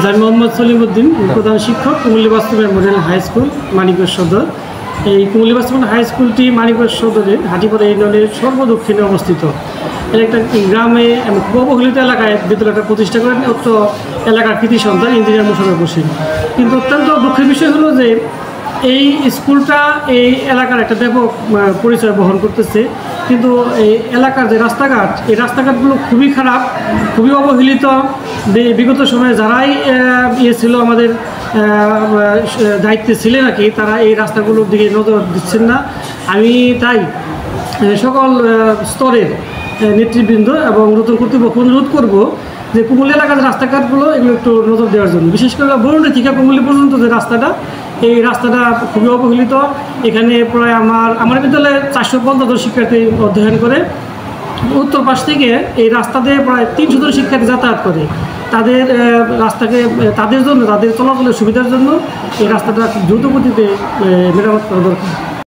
আমি মোহাম্মদ সলিমউদ্দিন, প্রধান শিক্ষক, কুমিল্লা বাস্তবায়ন মডেল হাই স্কুল, মানিকগঞ্জ সদর। এই কুমিল্লা বাস্তবায়ন হাই স্কুলটি মানিকগঞ্জ সদরের হাটিপাড়া ইউনিয়নের সর্বদক্ষিণে অবস্থিত। এর একটা গ্রামে খুব অবহেলিত এলাকায় বিদ্যালয়টা প্রতিষ্ঠা করেন অত এলাকার কৃতি সন্তান ইঞ্জিনিয়ার মোশাররফ হোসেন। কিন্তু অত্যন্ত দুঃখের বিষয় হলো যে এই স্কুলটা এই এলাকার একটা ব্যাপক পরিচয় বহন করতেছে, কিন্তু এই এলাকার যে রাস্তাঘাট, এই রাস্তাঘাটগুলো খুবই খারাপ, খুবই অবহেলিত। বিগত সময়ে যারাই ছিল আমাদের দায়িত্বে ছিলেন আর কি, তারা এই রাস্তাগুলোর দিকে নজর দিচ্ছেন না। আমি তাই সকল স্তরের নেতৃবৃন্দ এবং নতুন কর্তৃপক্ষ অনুরোধ করব যে কুমিল্লা এলাকার রাস্তাঘাটগুলো এগুলো একটু নজর দেওয়ার জন্য, বিশেষ করে বরুণী থেকে কুমিল্লা পর্যন্ত যে রাস্তাটা, এই রাস্তাটা খুবই অবহেলিত। এখানে প্রায় আমার বিদ্যালয়ে 450 জন শিক্ষার্থী অধ্যয়ন করে। উত্তর পাশ থেকে এই রাস্তা দিয়ে প্রায় 300 জন শিক্ষার্থী যাতায়াত করে। তাদের রাস্তাকে তাদের জন্য, তাদের চলাচলের সুবিধার জন্য এই রাস্তাটা দ্রুত গতিতে মেরামত করা দরকার।